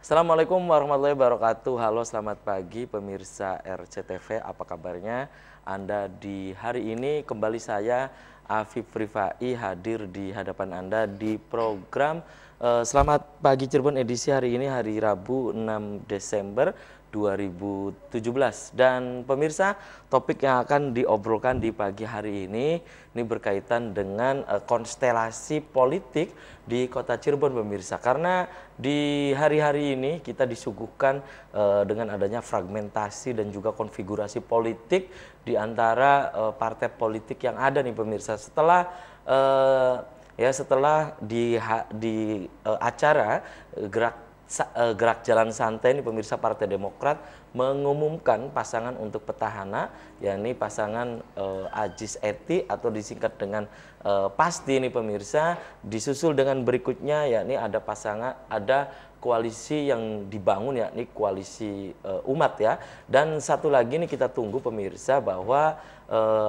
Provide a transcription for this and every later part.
Assalamualaikum warahmatullahi wabarakatuh. Halo, selamat pagi pemirsa RCTV. Apa kabarnya? Anda di hari ini kembali saya Afif Rifai hadir di hadapan Anda di program Selamat Pagi Cirebon edisi hari ini hari Rabu 6 Desember 2017. Dan pemirsa, topik yang akan diobrolkan di pagi hari ini berkaitan dengan konstelasi politik di Kota Cirebon, pemirsa. Karena di hari-hari ini kita disuguhkan dengan adanya fragmentasi dan juga konfigurasi politik di antara partai politik yang ada nih, pemirsa. Setelah di acara gerak jalan santai ini, pemirsa, Partai Demokrat mengumumkan pasangan untuk petahana, yakni pasangan Ajis Ety atau disingkat dengan Pasti ini, pemirsa. Disusul dengan berikutnya yakni ada koalisi yang dibangun, yakni koalisi umat ya. Dan satu lagi nih kita tunggu, pemirsa, bahwa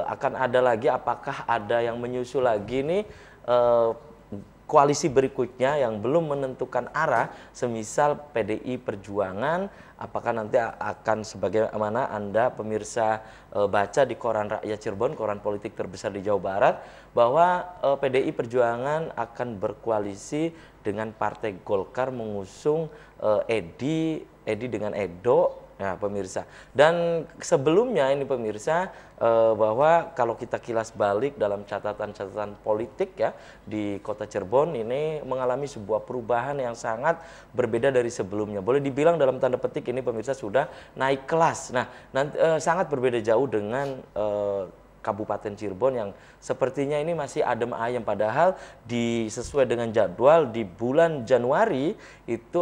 akan ada lagi, apakah ada yang menyusul lagi nih koalisi berikutnya yang belum menentukan arah, semisal PDI Perjuangan. Apakah nanti akan sebagaimana Anda pemirsa baca di Koran Rakyat Cirebon, koran politik terbesar di Jawa Barat, bahwa PDI Perjuangan akan berkoalisi dengan Partai Golkar mengusung Edi dengan Edo. Nah, pemirsa, dan sebelumnya ini, pemirsa, bahwa kalau kita kilas balik dalam catatan-catatan politik ya di Kota Cirebon ini mengalami sebuah perubahan yang sangat berbeda dari sebelumnya. Boleh dibilang dalam tanda petik ini, pemirsa, sudah naik kelas. Nah, sangat berbeda jauh dengan Kabupaten Cirebon yang sepertinya ini masih adem ayem, padahal sesuai dengan jadwal di bulan Januari itu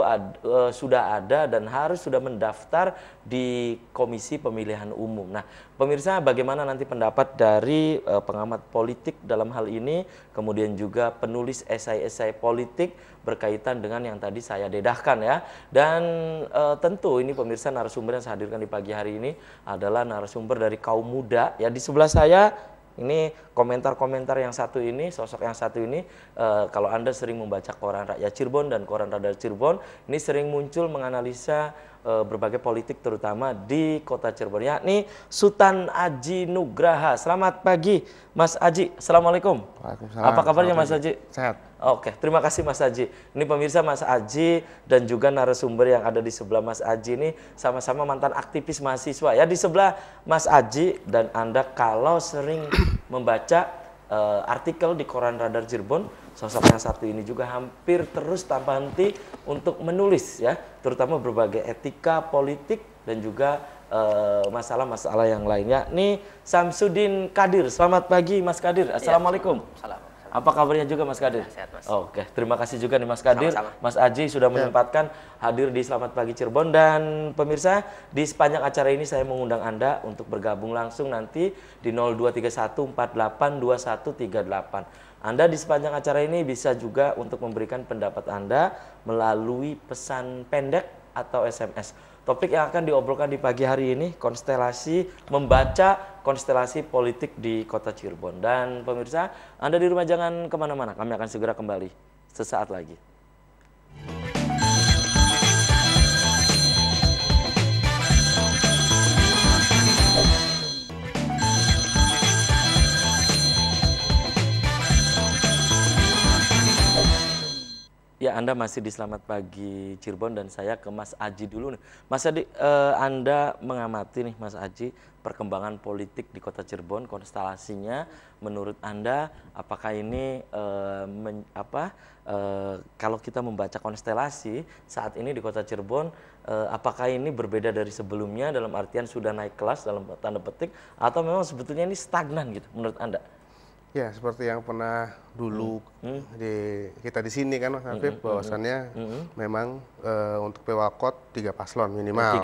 sudah ada dan sudah mendaftar di Komisi Pemilihan Umum. Nah, pemirsa, bagaimana nanti pendapat dari pengamat politik dalam hal ini, kemudian juga penulis esai-esai politik berkaitan dengan yang tadi saya dedahkan ya. Dan tentu ini, pemirsa, narasumber yang saya hadirkan di pagi hari ini adalah narasumber dari kaum muda ya. Di sebelah saya ini komentar-komentar yang satu ini, sosok yang satu ini, kalau Anda sering membaca Koran Rakyat Cirebon dan Koran Radar Cirebon, ini sering muncul menganalisa berbagai politik terutama di Kota Cirebon, yakni Sultan Aji Nugraha. Selamat pagi Mas Aji. Assalamualaikum. Waalaikumsalam. Apa kabarnya Mas Aji? Sehat. Oke, terima kasih Mas Aji. Ini pemirsa, Mas Aji dan juga narasumber yang ada di sebelah Mas Aji ini sama-sama mantan aktivis mahasiswa ya. Di sebelah Mas Aji dan Anda kalau sering membaca artikel di Koran Radar Cirebon, sosok yang satu ini juga hampir terus tanpa henti untuk menulis ya, terutama berbagai etika politik dan juga masalah-masalah yang lainnya. Nih, Samsudin Kadir. Selamat pagi Mas Kadir. Assalamualaikum. Salam. Apa kabarnya juga Mas Kadir? Sehat, Mas. Oke, terima kasih juga nih Mas Kadir. Sama-sama. Mas Aji sudah menyempatkan hadir di Selamat Pagi Cirebon. Dan pemirsa, di sepanjang acara ini saya mengundang Anda untuk bergabung langsung nanti di 0231482138. Anda di sepanjang acara ini bisa juga untuk memberikan pendapat Anda melalui pesan pendek atau SMS. Topik yang akan diobrolkan di pagi hari ini, membaca konstelasi politik di Kota Cirebon. Dan pemirsa, Anda di rumah jangan kemana-mana, kami akan segera kembali sesaat lagi. Ya, Anda masih di Selamat Pagi Cirebon dan saya ke Mas Aji dulu nih. Mas Aji, Anda mengamati nih Mas Aji perkembangan politik di Kota Cirebon, konstelasinya menurut Anda apakah ini kalau kita membaca konstelasi saat ini di Kota Cirebon, apakah ini berbeda dari sebelumnya dalam artian sudah naik kelas dalam tanda petik atau memang sebetulnya ini stagnan gitu menurut Anda? Ya, seperti yang pernah dulu kita di sini kan Mas Afif, bahwasannya memang untuk Pewakot 3 paslon minimal.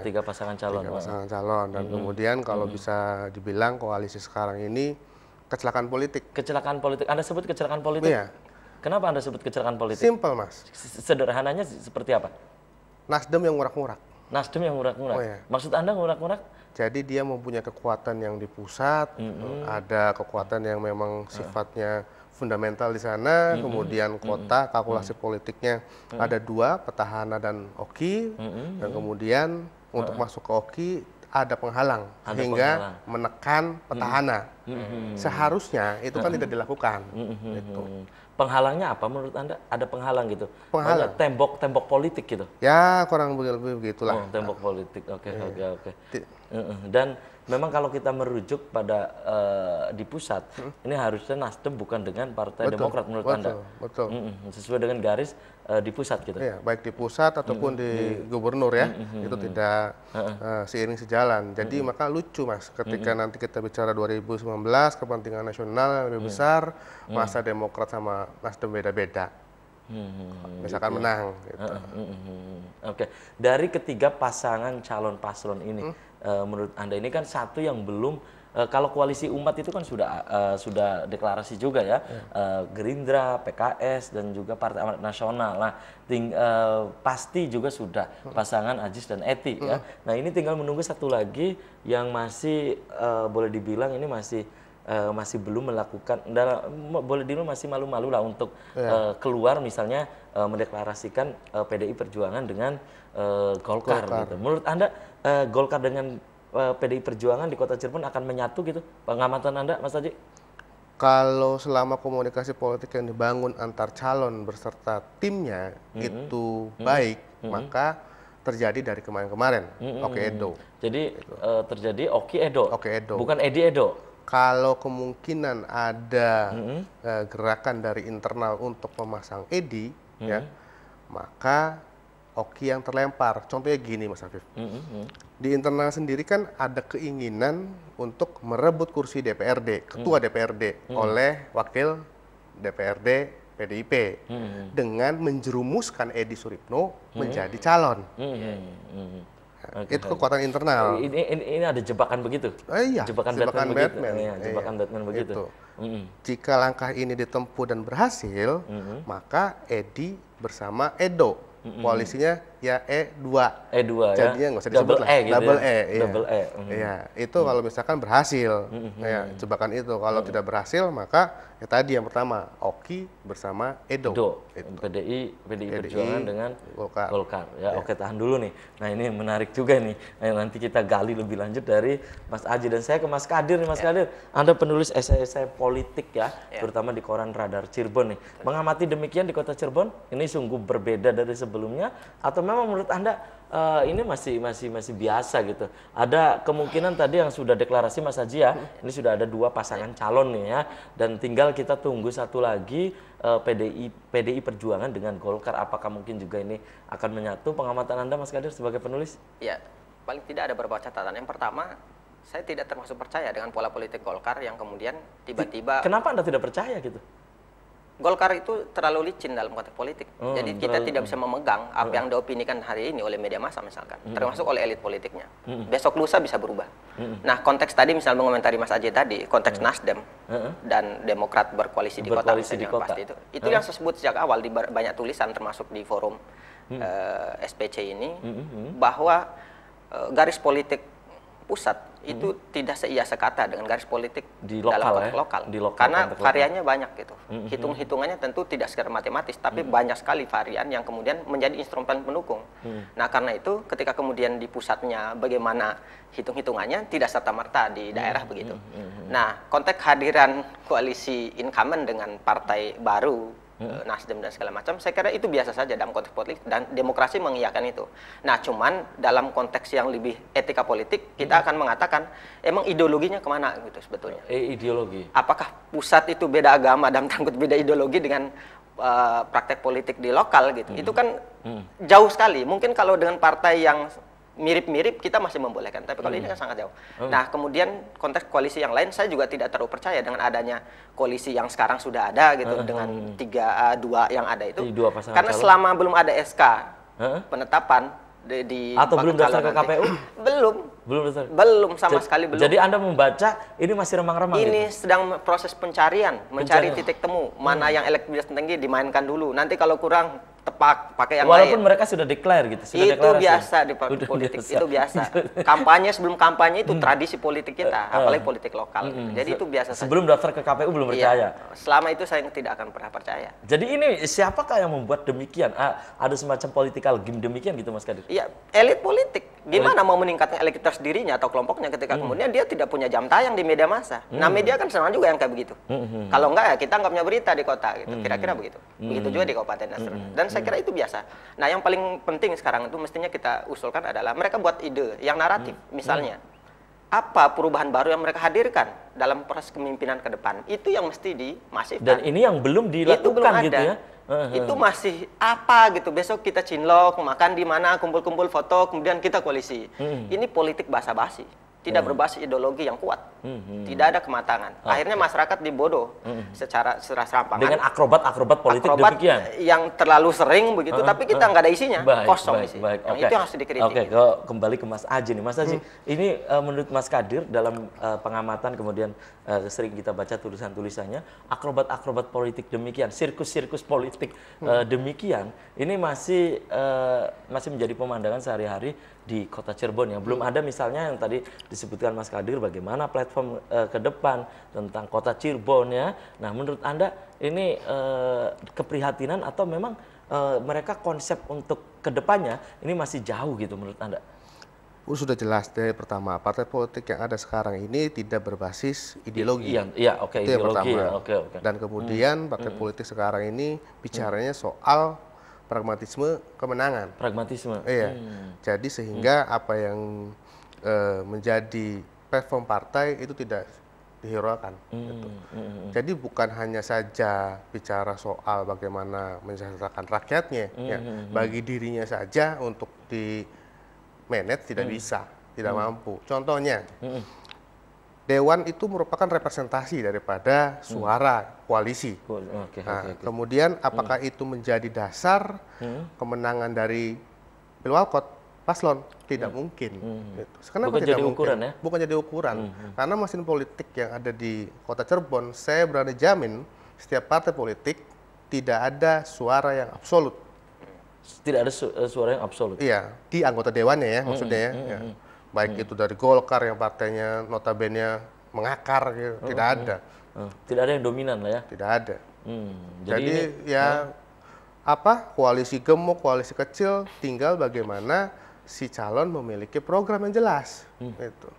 Tiga pasangan calon. 3 pasangan calon. Dan kemudian kalau bisa dibilang koalisi sekarang ini kecelakaan politik. Kecelakaan politik. Anda sebut kecelakaan politik? Iya. Kenapa Anda sebut kecelakaan politik? Simple, Mas. Sederhananya seperti apa? Nasdem yang ngurak-ngurak. Nasdem yang ngurak-ngurak? Oh, iya. Maksud Anda ngurak-ngurak? Jadi dia mempunyai kekuatan yang di pusat, ada kekuatan yang memang sifatnya fundamental di sana, kemudian kota, kalkulasi politiknya ada 2, petahana dan OKI, dan kemudian untuk masuk ke OKI ada penghalang sehingga menekan petahana. Seharusnya itu kan tidak dilakukan. Gitu. Penghalangnya apa menurut Anda? Ada penghalang gitu? Penghalang. Tembok politik gitu? Ya kurang lebih begitulah. Oh, tembok politik, oke. Dan memang kalau kita merujuk pada di pusat, ini harusnya Nasdem bukan dengan Partai Demokrat menurut Anda? Betul. Sesuai dengan garis di pusat gitu? Iya, baik di pusat ataupun di gubernur ya, itu tidak seiring sejalan. Jadi maka lucu Mas, ketika nanti kita bicara 2019, kepentingan nasional yang lebih besar, masa Demokrat sama Nasdem beda-beda. Misalkan gitu. Menang. Gitu. Oke, dari ketiga pasangan calon paslon ini, menurut Anda ini kan satu yang belum, kalau koalisi umat itu kan sudah deklarasi juga ya, Gerindra, PKS dan juga Partai Amanat Nasional. Nah, pasti juga sudah pasangan Ajis dan Eti ya. Nah, ini tinggal menunggu satu lagi yang masih boleh dibilang ini masih belum melakukan, boleh dibilang masih malu-malu lah untuk keluar misalnya mendeklarasikan PDI Perjuangan dengan Golkar gitu. Menurut Anda Golkar dengan PDI Perjuangan di Kota Cirebon akan menyatu gitu? Pengamatan Anda, Mas Haji? Kalau selama komunikasi politik yang dibangun antar calon beserta timnya itu baik, maka terjadi dari kemarin-kemarin, Oke Edo. Jadi terjadi Oki Edo, bukan Edi Edo. Kalau kemungkinan ada gerakan dari internal untuk memasang Edi, ya, maka Oki yang terlempar. Contohnya gini, Mas Afif. Di internal sendiri kan ada keinginan untuk merebut kursi DPRD, ketua DPRD oleh wakil DPRD PDIP dengan menjerumuskan Edi Suripno menjadi calon. Itu kekuatan internal. Ini ada jebakan begitu? Iya, jebakan Batman. Ya, jebakan Batman begitu. Jika langkah ini ditempuh dan berhasil, maka Edi bersama Edo, koalisinya ya E2. Jadinya nggak usah disebut lah. Double E. Iya, itu kalau misalkan berhasil, ya, jebakan itu. Kalau tidak berhasil, maka ya tadi yang pertama, Oki bersama Edo. PDI Perjuangan dengan Golkar. Ya, oke, tahan dulu nih. Nah, ini menarik juga nih. Nah, nanti kita gali lebih lanjut dari Mas Aji dan saya ke Mas Kadir nih, Mas Kadir. Anda penulis esai-esai politik ya, terutama di koran Radar Cirebon nih. Mengamati demikian di Kota Cirebon, ini sungguh berbeda dari sebelumnya atau memang menurut Anda ini masih biasa gitu? Ada kemungkinan tadi yang sudah deklarasi Mas Haji ya, ini sudah ada 2 pasangan calon nih ya, dan tinggal kita tunggu satu lagi PDI Perjuangan dengan Golkar, apakah mungkin juga ini akan menyatu? Pengamatan Anda Mas Kadir sebagai penulis? Ya, paling tidak ada beberapa catatan. Yang pertama, saya tidak termasuk percaya dengan pola politik Golkar yang kemudian tiba-tiba... Kenapa Anda tidak percaya gitu? Golkar itu terlalu licin dalam konteks politik. Jadi kita tidak bisa memegang apa yang diopinikan hari ini oleh media massa misalkan, termasuk oleh elit politiknya. Besok lusa bisa berubah. Nah, konteks tadi misalnya mengomentari Mas Ajay tadi, konteks Nasdem dan Demokrat berkoalisi di kota, pasti itu yang saya sebut sejak awal di banyak tulisan termasuk di forum SPC ini, bahwa garis politik pusat itu tidak seia sekata dengan garis politik di dalam konteks lokal. Karena variannya banyak gitu. Hitung-hitungannya tentu tidak sekedar matematis, tapi banyak sekali varian yang kemudian menjadi instrumen pendukung. Nah, karena itu ketika kemudian di pusatnya bagaimana hitung-hitungannya tidak serta-merta di daerah begitu. Nah, konteks kehadiran koalisi incumbent dengan partai baru, Nasdem dan segala macam, saya kira itu biasa saja dalam konteks politik dan demokrasi mengiyakan itu. Nah, cuman dalam konteks yang lebih etika politik, kita akan mengatakan emang ideologinya kemana gitu sebetulnya. Ideologi. Apakah pusat itu beda agama dan tanggut beda ideologi dengan praktek politik di lokal gitu? Itu kan jauh sekali. Mungkin kalau dengan partai yang mirip-mirip kita masih membolehkan, tapi kalau ini kan sangat jauh. Nah, kemudian konteks koalisi yang lain saya juga tidak terlalu percaya dengan adanya koalisi yang sekarang sudah ada gitu dengan 2 yang ada itu. Karena selama belum ada SK penetapan di atau belum daftar ke KPU? Belum sama sekali belum. Jadi Anda membaca ini masih remang-remang. Ini gitu? Sedang proses pencarian, mencari titik temu mana yang elektabilitas tinggi dimainkan dulu. Nanti kalau kurang tepak pakai yang walaupun lain. mereka sudah declare gitu, sudah itu deklarasi. biasa di politik, itu biasa. Kampanye sebelum kampanye itu tradisi politik kita, apalagi politik lokal. Jadi itu biasa saja. Sebelum daftar ke KPU belum percaya. Selama itu saya tidak akan pernah percaya. Jadi ini siapakah yang membuat demikian? Ada semacam political game demikian gitu Mas Kadir? Iya, elit politik. Gimana mau meningkatkan elektabilitas dirinya atau kelompoknya ketika kemudian dia tidak punya jam tayang di media massa. Nah, media kan senang juga yang kayak begitu. Kalau enggak ya kita nggak punya berita di kota gitu. Kira-kira begitu. Begitu juga di kabupaten dan seterusnya. Dan saya kira itu biasa. Nah, yang paling penting sekarang itu mestinya kita usulkan adalah mereka buat ide yang naratif. Misalnya, apa perubahan baru yang mereka hadirkan dalam proses kepemimpinan ke depan? Itu yang mesti dimasifkan. Dan ini yang belum dilakukan itu belum gitu ada. ya? Itu masih apa gitu, besok kita cinlok, makan di mana, kumpul-kumpul foto, kemudian kita koalisi. Ini politik basa-basi, tidak berbasis ideologi yang kuat, tidak ada kematangan. Akhirnya masyarakat dibodoh secara serampangan. Dengan akrobat-akrobat politik demikian. Yang terlalu sering begitu, tapi kita nggak ada isinya, kosong isi. Yang itu harus dikritik. Oke, kembali ke Mas Aji nih. Mas Aji, ini menurut Mas Kadir dalam pengamatan kemudian sering kita baca tulisan-tulisannya, akrobat-akrobat politik demikian, sirkus-sirkus politik demikian, ini masih menjadi pemandangan sehari-hari di Kota Cirebon ya. Belum ada misalnya yang tadi disebutkan Mas Kadir bagaimana platform ke depan tentang Kota Cirebon ya. Nah, menurut Anda ini keprihatinan atau memang mereka konsep untuk kedepannya ini masih jauh gitu menurut Anda? Sudah jelas dari pertama, partai politik yang ada sekarang ini tidak berbasis ideologi. Iya, oke, itu yang ideologi pertama. ya, oke. Dan kemudian partai politik sekarang ini bicaranya soal pragmatisme kemenangan. Pragmatisme. Iya. Jadi sehingga apa yang menjadi platform partai itu tidak dihiraukan. Gitu. Jadi bukan hanya saja bicara soal bagaimana mensejahterakan rakyatnya, ya. Bagi dirinya saja untuk di manage tidak bisa, tidak mampu. Contohnya, Dewan itu merupakan representasi daripada suara koalisi. Kemudian apakah itu menjadi dasar kemenangan dari Pilwalkot paslon? Tidak mungkin. Gitu. Kenapa bukan tidak jadi mungkin? ukuran ya? Bukan jadi ukuran. Karena mesin politik yang ada di Kota Cirebon, saya berani jamin setiap partai politik tidak ada suara yang absolut. Tidak ada suara yang absolut. Iya, di anggota dewannya ya maksudnya ya. Ya. Baik itu dari Golkar yang partainya notabene mengakar gitu, tidak ada. Tidak ada yang dominan lah ya. Tidak ada. Jadi ini, ya koalisi gemuk, koalisi kecil, tinggal bagaimana si calon memiliki program yang jelas. Gitu.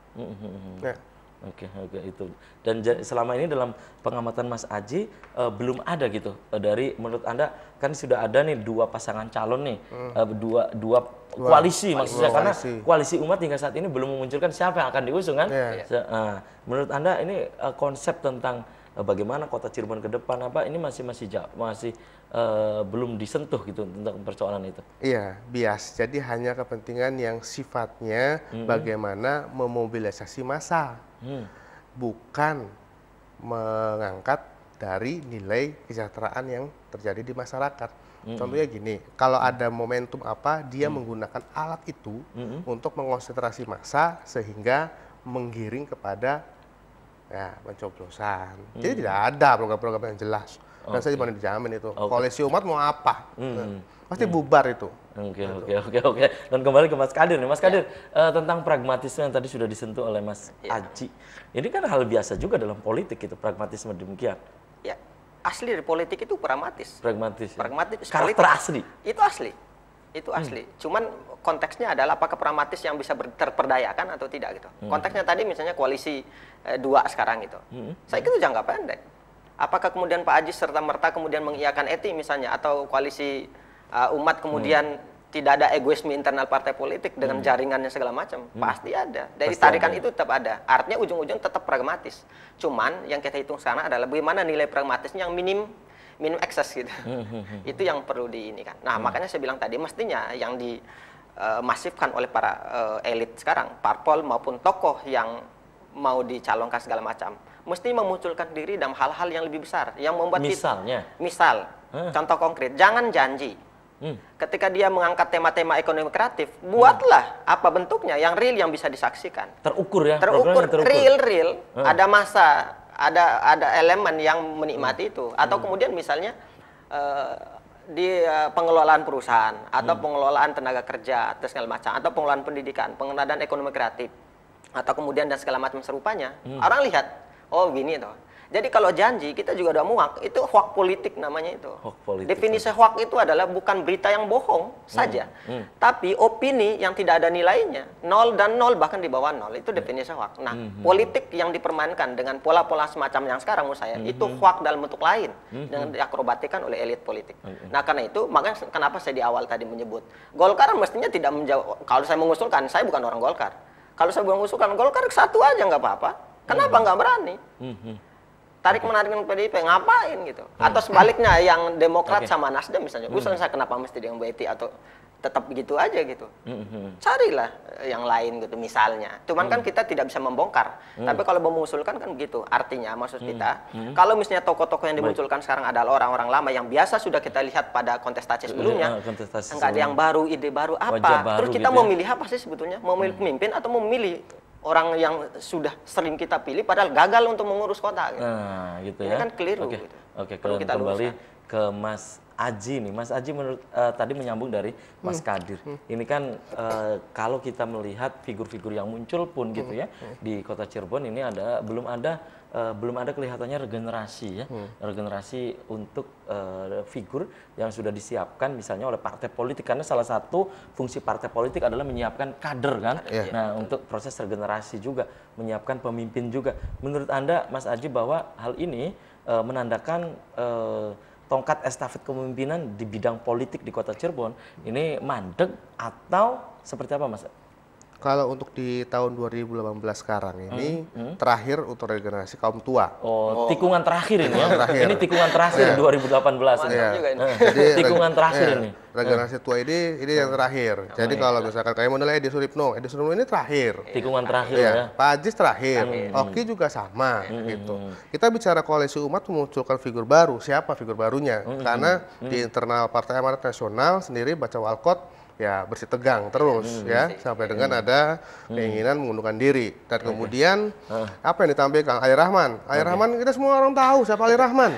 Ya. Oke, itu. Dan selama ini dalam pengamatan Mas Aji belum ada gitu dari menurut Anda kan sudah ada nih dua pasangan calon nih, dua koalisi maksudnya karena koalisi umat hingga saat ini belum memunculkan siapa yang akan diusung kan? Menurut Anda ini konsep tentang bagaimana Kota Cirebon ke depan ini masih belum disentuh gitu tentang persoalan itu. Iya, bias. Jadi hanya kepentingan yang sifatnya bagaimana memobilisasi massa. Bukan mengangkat dari nilai kesejahteraan yang terjadi di masyarakat. Contohnya gini, kalau ada momentum dia menggunakan alat itu untuk mengonsentrasi massa sehingga menggiring kepada pencoblosan. Jadi tidak ada program-program yang jelas. Dan saya cuma dijamin itu. Koalisi umat mau apa? Pasti bubar itu. Oke. Dan kembali ke Mas Kadir nih. Mas Kadir, tentang pragmatisme yang tadi sudah disentuh oleh Mas Aji. Ini kan hal biasa juga dalam politik itu, pragmatisme demikian. Ya, asli dari politik itu pragmatis. Pragmatis. Karakter asli. Itu asli. Cuman konteksnya adalah apakah pragmatis yang bisa terperdayakan atau tidak gitu. Konteksnya tadi misalnya koalisi 2 sekarang gitu. Saya kira itu jangka pendek. Apakah kemudian Pak Aji serta-merta kemudian mengiyakan ETI misalnya atau koalisi umat kemudian tidak ada egoisme internal partai politik dengan jaringannya segala macam? Pasti ada. Dari tarikan itu tetap ada. Artinya ujung-ujung tetap pragmatis. Cuman yang kita hitung sekarang adalah bagaimana nilai pragmatisnya yang minim ekses gitu. Itu yang perlu diinikan. Nah, makanya saya bilang tadi mestinya yang dimasifkan oleh para elit sekarang, parpol maupun tokoh yang mau dicalonkan segala macam, mesti memunculkan diri dalam hal-hal yang lebih besar, yang membuat misal, contoh konkret, jangan janji. Ketika dia mengangkat tema-tema ekonomi kreatif, buatlah apa bentuknya yang real yang bisa disaksikan. Terukur ya. Terukur. Real. Ada masa, ada elemen yang menikmati itu. Atau kemudian misalnya pengelolaan perusahaan atau pengelolaan tenaga kerja atau segala macam, atau pengelolaan pendidikan, pengelolaan ekonomi kreatif atau kemudian dan segala macam serupanya, orang lihat, oh gini tuh. Jadi kalau janji kita juga udah muak, itu hoax politik namanya itu. Definisi hoax itu adalah bukan berita yang bohong saja, tapi opini yang tidak ada nilainya, 0 dan 0 bahkan di bawah 0, itu definisi hoax. Nah, politik yang dipermainkan dengan pola-pola semacam yang sekarang menurut saya, itu hoax dalam bentuk lain, yang diakrobatikan oleh elit politik. Nah, karena itu, makanya kenapa saya di awal tadi menyebut, Golkar mestinya tidak menjawab, kalau saya mengusulkan, saya bukan orang Golkar. Kalau saya mengusulkan Golkar satu aja nggak apa-apa, kenapa nggak berani? Tarik-menarik dengan PDIP, ngapain gitu? Atau sebaliknya, yang Demokrat sama Nasdem misalnya, usulan saya kenapa mesti dengan BT atau tetap begitu aja gitu? Carilah yang lain gitu misalnya. Cuman kan kita tidak bisa membongkar. Tapi kalau mengusulkan kan begitu. Artinya maksud kita, kalau misalnya tokoh-tokoh yang dimunculkan sekarang adalah orang-orang lama yang biasa sudah kita lihat pada kontestasi sebelumnya, nggak ada yang baru, ide baru apa? Terus kita mau milih apa sih sebetulnya? Mau milih pemimpin atau mau memilih orang yang sudah sering kita pilih padahal gagal untuk mengurus kota gitu. Nah, gitu ya. Ini kan keliru Oke, gitu. Oke, Perlu kita kembali luruskan. ke Mas Aji nih. Mas Aji menurut tadi menyambung dari Mas Kadir. Ini kan kalau kita melihat figur-figur yang muncul pun gitu ya di Kota Cirebon ini belum ada kelihatannya regenerasi ya. Regenerasi untuk figur yang sudah disiapkan misalnya oleh partai politik, karena salah satu fungsi partai politik adalah menyiapkan kader kan. Nah, untuk proses regenerasi juga menyiapkan pemimpin juga. Menurut Anda Mas Aji bahwa hal ini menandakan tongkat estafet kepemimpinan di bidang politik di Kota Cirebon ini mandek atau seperti apa Mas? Kalau untuk di tahun 2018 sekarang ini terakhir untuk regenerasi kaum tua. Oh, tikungan terakhir ini ya. Terakhir. Ini tikungan terakhir 2018 ini. Juga ini. Jadi Tikungan terakhir ini. Regenerasi tua ini yang terakhir. Jadi kalau misalkan kayak model Edi Suripno ini terakhir. Tikungan terakhir Ya, ya. Pak Ajis terakhir, Oki juga sama gitu. Kita bicara koalisi umat memunculkan figur baru. Siapa figur barunya? Karena di internal Partai Amanat Nasional sendiri baca walkot ya bersih tegang terus ya sampai dengan ada keinginan mengundurkan diri dan kemudian apa yang ditampilkan Ali Rahman. Ali Rahman kita semua orang tahu siapa Ali Rahman.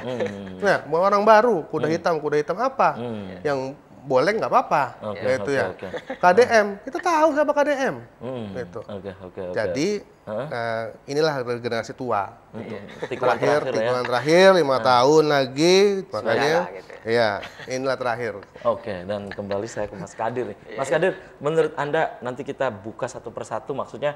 Nah, orang baru kuda hitam apa yang boleh nggak apa-apa, gitu ya. KDM, kita tahu siapa KDM, gitu. Jadi inilah generasi tua, gitu. Tikungan terakhir 5 tahun lagi, makanya, ya inilah terakhir. Oke, dan kembali saya ke Mas Kadir nih. Mas Kadir, menurut Anda nanti kita buka satu persatu, maksudnya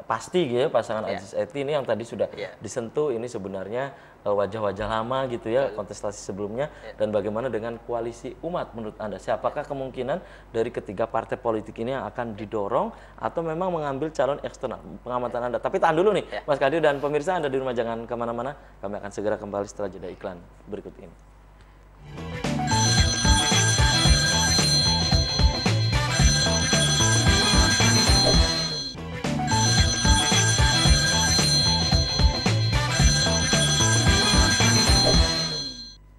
pasti gitu ya pasangan Aziz Ety ini yang tadi sudah disentuh ini sebenarnya wajah-wajah lama gitu ya kontestasi sebelumnya dan bagaimana dengan koalisi umat menurut Anda siapakah kemungkinan dari ketiga partai politik ini yang akan didorong atau memang mengambil calon eksternal pengamatan Anda. Tapi tahan dulu nih Mas Kadir dan pemirsa Anda di rumah jangan kemana-mana, kami akan segera kembali setelah jeda iklan berikut ini.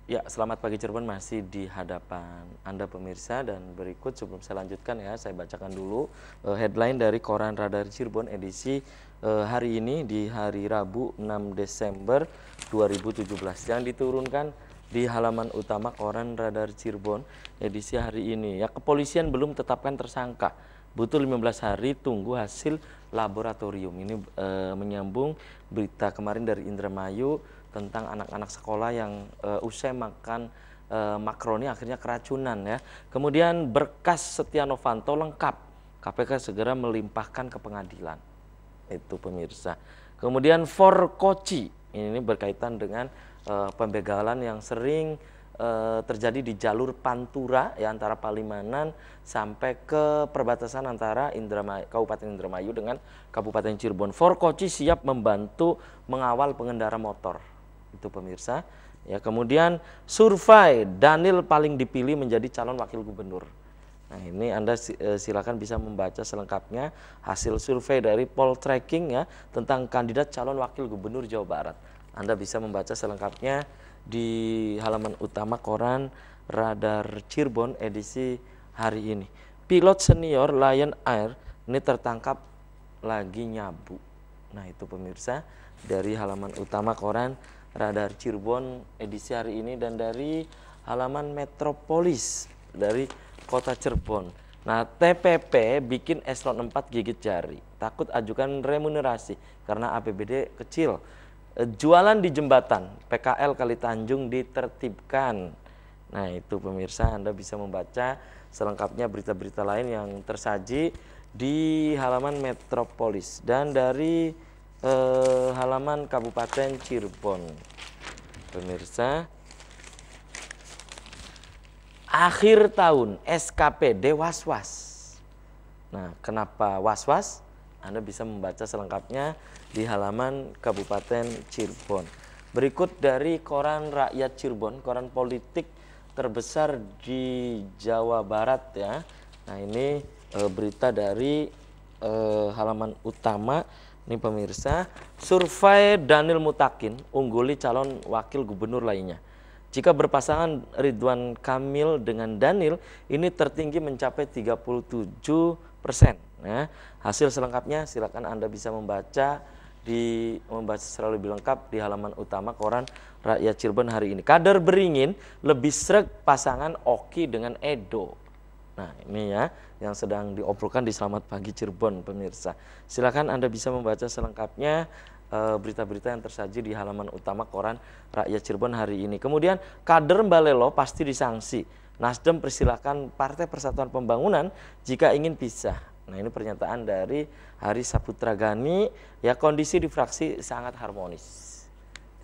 Ya, selamat pagi Cirebon masih di hadapan Anda pemirsa dan berikut sebelum saya lanjutkan ya, saya bacakan dulu headline dari Koran Radar Cirebon edisi hari ini di hari Rabu 6 Desember 2017 yang diturunkan di halaman utama Koran Radar Cirebon edisi hari ini. Ya, kepolisian belum tetapkan tersangka. Butuh 15 hari tunggu hasil laboratorium. Ini menyambung berita kemarin dari Indramayu tentang anak-anak sekolah yang usai makan makaroni akhirnya keracunan ya. Kemudian berkas Setia Novanto lengkap. KPK segera melimpahkan ke pengadilan. Itu pemirsa. Kemudian Forkoci ini berkaitan dengan pembegalan yang sering terjadi di jalur Pantura ya antara Palimanan sampai ke perbatasan antara Kabupaten Indramayu dengan Kabupaten Cirebon. Forkoci siap membantu mengawal pengendara motor. Itu pemirsa. Ya, kemudian survei Daniel paling dipilih menjadi calon wakil gubernur. Nah, ini Anda silakan bisa membaca selengkapnya hasil survei dari Poltreking ya tentang kandidat calon wakil gubernur Jawa Barat. Anda bisa membaca selengkapnya di halaman utama Koran Radar Cirebon edisi hari ini. Pilot senior Lion Air ini tertangkap lagi nyabu. Nah, itu pemirsa dari halaman utama Koran Radar Cirebon edisi hari ini dan dari halaman Metropolis dari Kota Cirebon. Nah, TPP bikin eselon 4 gigit jari, takut ajukan remunerasi karena APBD kecil. Jualan di jembatan, PKL Kali Tanjung ditertibkan. Nah, itu pemirsa, Anda bisa membaca selengkapnya berita-berita lain yang tersaji di halaman Metropolis dan dari halaman Kabupaten Cirebon. Pemirsa, akhir tahun SKPD was-was. Nah, kenapa was-was? Anda bisa membaca selengkapnya di halaman Kabupaten Cirebon. Berikut dari koran Rakyat Cirebon, koran politik terbesar di Jawa Barat ya. Nah, ini berita dari halaman utama. Ini pemirsa, survei Daniel Mutakin ungguli calon wakil gubernur lainnya. Jika berpasangan Ridwan Kamil dengan Daniel, ini tertinggi mencapai 37%. Ya. Hasil selengkapnya silakan Anda bisa membaca secara lebih lengkap di halaman utama koran Rakyat Cirebon hari ini. Kader beringin lebih sreg pasangan Oki dengan Edo. Nah, ini ya yang sedang diobrolkan di Selamat Pagi Cirebon, pemirsa. Silakan Anda bisa membaca selengkapnya berita-berita yang tersaji di halaman utama koran Rakyat Cirebon hari ini. Kemudian kader Mbalelo pasti disanksi. Nasdem persilakan Partai Persatuan Pembangunan jika ingin pisah. Nah, ini pernyataan dari Hari Saputra Gani. Ya, kondisi di fraksi sangat harmonis.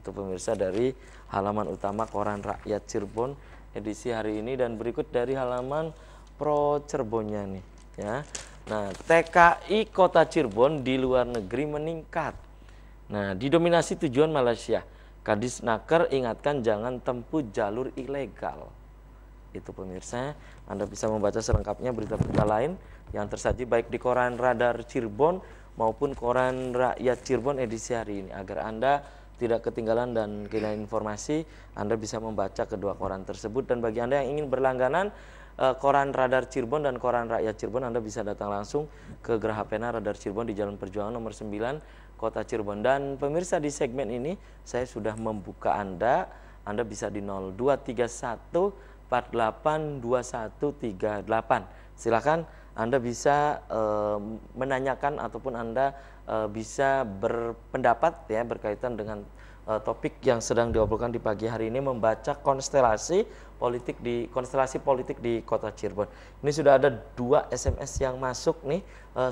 Itu pemirsa dari halaman utama koran Rakyat Cirebon edisi hari ini, dan berikut dari halaman Pro Cirebonnya nih ya. Nah, TKI Kota Cirebon di luar negeri meningkat. Nah, didominasi tujuan Malaysia. Kadisnaker ingatkan jangan tempuh jalur ilegal. Itu pemirsa, Anda bisa membaca selengkapnya berita-berita lain yang tersaji baik di koran Radar Cirebon maupun koran Rakyat Cirebon edisi hari ini. Agar Anda tidak ketinggalan dan kehilangan informasi, Anda bisa membaca kedua koran tersebut. Dan bagi Anda yang ingin berlangganan koran Radar Cirebon dan koran Rakyat Cirebon, Anda bisa datang langsung ke Geraha Pena Radar Cirebon di Jalan Perjuangan nomor 9 Kota Cirebon. Dan pemirsa, di segmen ini saya sudah membuka Anda bisa di 0231 482138. Silakan Anda bisa menanyakan ataupun Anda bisa berpendapat ya berkaitan dengan topik yang sedang diobrolkan di pagi hari ini, membaca konstelasi politik di Kota Cirebon. Ini sudah ada 2 SMS yang masuk nih.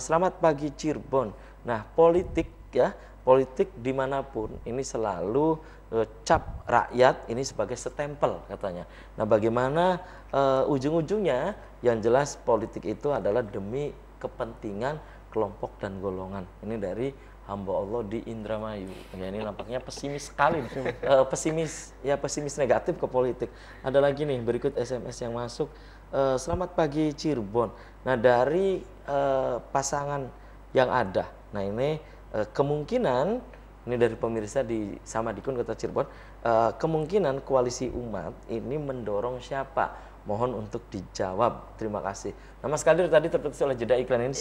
Selamat pagi Cirebon. Nah, politik ya, politik dimanapun ini selalu cap rakyat ini sebagai setempel katanya. Nah, bagaimana ujung-ujungnya? Yang jelas politik itu adalah demi kepentingan kelompok dan golongan. Ini dari hamba Allah di Indramayu. Ya, ini nampaknya pesimis sekali, pesimis negatif ke politik. Ada lagi nih berikut SMS yang masuk. Selamat pagi Cirebon. Nah, dari pasangan yang ada. Nah, ini kemungkinan ini dari pemirsa di Samadikun Kota Cirebon, kemungkinan koalisi umat ini mendorong siapa? Mohon untuk dijawab. Terima kasih. Nah, Mas Kadir tadi terputus oleh jeda iklan ini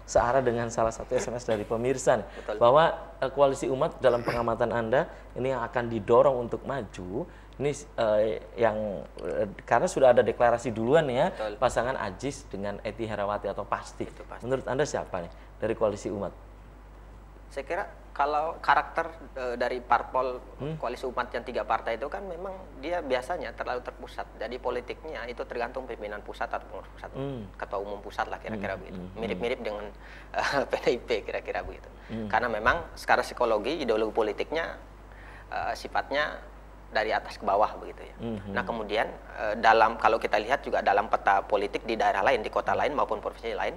searah dengan salah satu SMS dari pemirsa nih, bahwa koalisi umat dalam pengamatan Anda ini yang akan didorong untuk maju. Ini karena sudah ada deklarasi duluan ya. Betul. Pasangan Ajis dengan Eti Herawati atau pasti. Menurut Anda siapa nih dari koalisi umat? Saya kira kalau karakter dari parpol koalisi umat yang 3 partai itu kan memang dia biasanya terlalu terpusat. Jadi politiknya itu tergantung pimpinan pusat atau pengurus pusat, ketua umum pusat lah kira-kira begitu. Mirip-mirip dengan PDIP kira-kira begitu. Karena memang secara psikologi ideologi politiknya sifatnya dari atas ke bawah begitu ya. Nah, kemudian kalau kita lihat juga dalam peta politik di daerah lain, di kota lain maupun provinsi lain,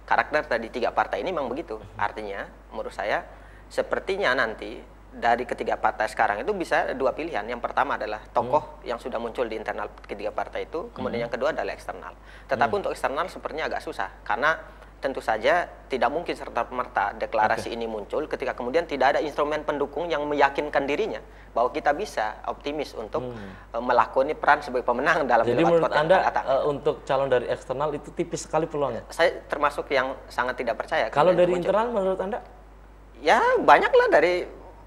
karakter dari 3 partai ini memang begitu. Artinya menurut saya sepertinya nanti dari ketiga partai sekarang itu bisa 2 pilihan. Yang pertama adalah tokoh yang sudah muncul di internal ketiga partai itu, kemudian yang kedua adalah eksternal. Tetapi untuk eksternal sepertinya agak susah karena tentu saja tidak mungkin serta-merta deklarasi ini muncul ketika kemudian tidak ada instrumen pendukung yang meyakinkan dirinya bahwa kita bisa optimis untuk melakoni peran sebagai pemenang dalam. Jadi menurut Anda untuk calon dari eksternal itu tipis sekali peluangnya? Saya termasuk yang sangat tidak percaya. Kalau dari internal menurut Anda? Ya banyaklah dari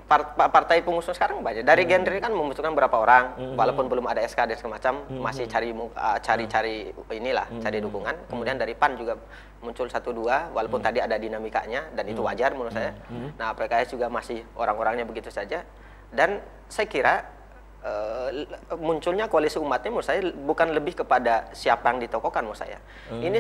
partai pengusung sekarang banyak. Dari Gerindra kan memunculkan berapa orang, walaupun belum ada SK dan semacam, masih cari inilah, cari dukungan. Kemudian dari PAN juga muncul 1-2, walaupun tadi ada dinamikanya dan itu wajar menurut saya. Nah, PKS juga masih orang-orangnya begitu saja. Dan saya kira munculnya koalisi umatnya menurut saya bukan lebih kepada siapa yang ditokohkan menurut saya. Ini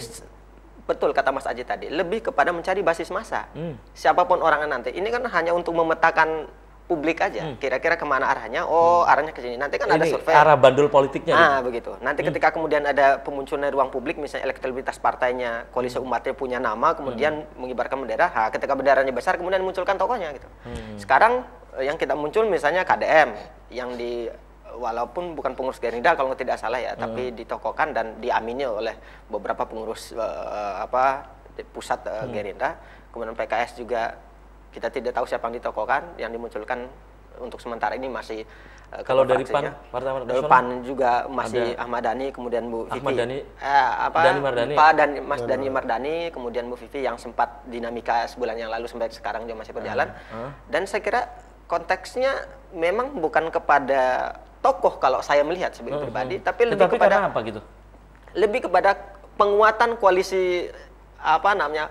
betul kata Mas Aji tadi, lebih kepada mencari basis massa. Siapapun orangnya nanti. Ini kan hanya untuk memetakan publik aja. Kira-kira kemana arahnya? Oh, arahnya ke sini. Nanti kan ada survei. Arah bandul politiknya. Nah, begitu. Nanti ketika kemudian ada pemunculan ruang publik, misalnya elektabilitas partainya, koalisi umatnya punya nama, kemudian mengibarkan bendera. Ketika benderanya besar, kemudian munculkan tokohnya gitu. Sekarang yang kita muncul misalnya KDM yang walaupun bukan pengurus Gerindra kalau tidak salah ya, tapi ditokohkan dan diamini oleh beberapa pengurus pusat Gerindra. Kemudian PKS juga kita tidak tahu siapa yang ditokohkan, yang dimunculkan untuk sementara ini masih kalau dari PAN, Partai Amanat Nasional, PAN juga masih ada Ahmad Dhani, kemudian Bu Vivi. Ahmad Dhani, Dhani Mardhani. Mas Dhani Mardhani, kemudian Bu Vivi yang sempat dinamika sebulan yang lalu sampai sekarang juga masih berjalan. Dan saya kira konteksnya memang bukan kepada tokoh kalau saya melihat sebagai pribadi, tapi lebih kepada apa gitu? Lebih kepada penguatan koalisi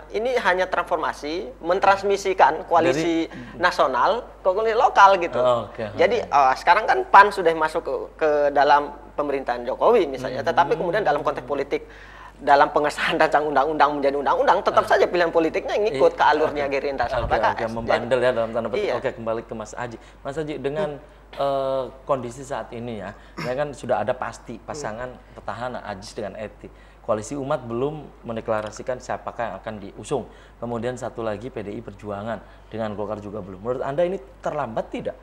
ini hanya transformasi, mentransmisikan koalisi nasional ke koalisi lokal gitu. Jadi sekarang kan PAN sudah masuk ke dalam pemerintahan Jokowi misalnya, tetapi kemudian dalam konteks politik, dalam pengesahan rancangan undang-undang menjadi undang-undang, tetap saja pilihan politiknya ngikut ke alurnya Gerindra sama PKS. Membandel ya dalam tanda petik. Oke, kembali ke Mas Aji. Mas Aji, dengan kondisi saat ini ya kan sudah ada pasti pasangan petahana Ajis dengan Eti. Koalisi Umat belum mendeklarasikan siapakah yang akan diusung. Kemudian satu lagi PDI Perjuangan dengan Golkar juga belum. Menurut Anda ini terlambat tidak?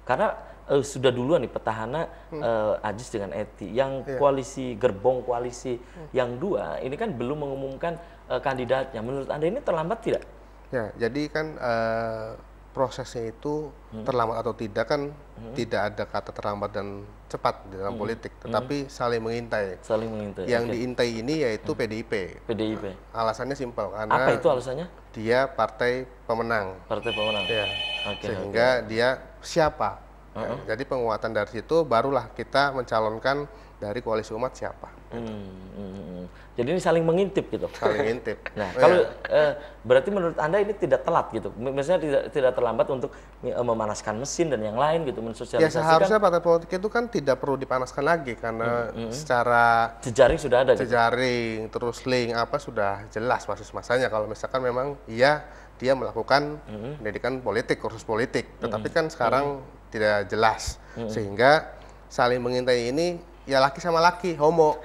Karena sudah duluan nih petahana Ajis dengan Eti. Yang koalisi gerbong koalisi yang dua ini kan belum mengumumkan kandidatnya. Menurut Anda ini terlambat tidak? Ya, jadi kan prosesnya itu terlambat atau tidak kan tidak ada kata terlambat dan cepat di dalam politik, tetapi saling mengintai. Saling mengintai. Yang diintai ini yaitu PDIP. PDIP. Alasannya simpel karena apa itu alasannya? Dia partai pemenang. Partai pemenang. Ya. Sehingga dia siapa? Jadi penguatan dari situ barulah kita mencalonkan dari koalisi umat siapa. Jadi ini saling mengintip gitu. Saling ngintip. Nah, kalau berarti menurut Anda ini tidak telat gitu. Misalnya tidak terlambat untuk memanaskan mesin dan yang lain gitu, mensosialisasikan. Ya seharusnya partai politik itu kan tidak perlu dipanaskan lagi karena secara jejaring sudah ada. Jejaring, gitu. Terus link apa sudah jelas masanya kalau misalkan memang dia melakukan pendidikan politik, kursus politik. Tetapi kan sekarang tidak jelas. Sehingga saling mengintai ini ya laki sama laki, homo.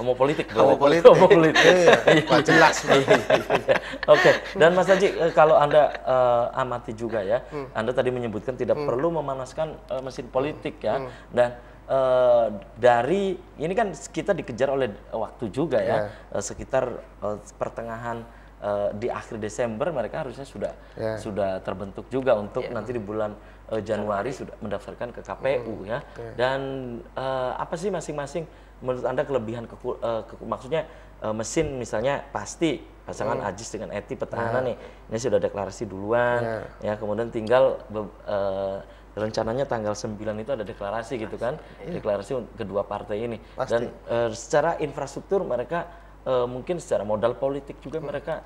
Homo politik. Homo politik. Jelas. Oke, dan Mas Haji, kalau Anda amati juga ya, Anda tadi menyebutkan tidak perlu memanaskan mesin politik ya, dan dari ini kan kita dikejar oleh waktu juga ya, sekitar pertengahan di akhir Desember mereka harusnya sudah terbentuk juga untuk nanti di bulan Januari sudah mendaftarkan ke KPU ya. Dan apa sih masing-masing menurut Anda kelebihan maksudnya mesin misalnya pasti pasangan Ajis dengan Eti petahana nih ini sudah deklarasi duluan ya, kemudian tinggal rencananya tanggal 9 itu ada deklarasi gitu kan, deklarasi kedua partai ini. Dan secara infrastruktur mereka mungkin secara modal politik juga mereka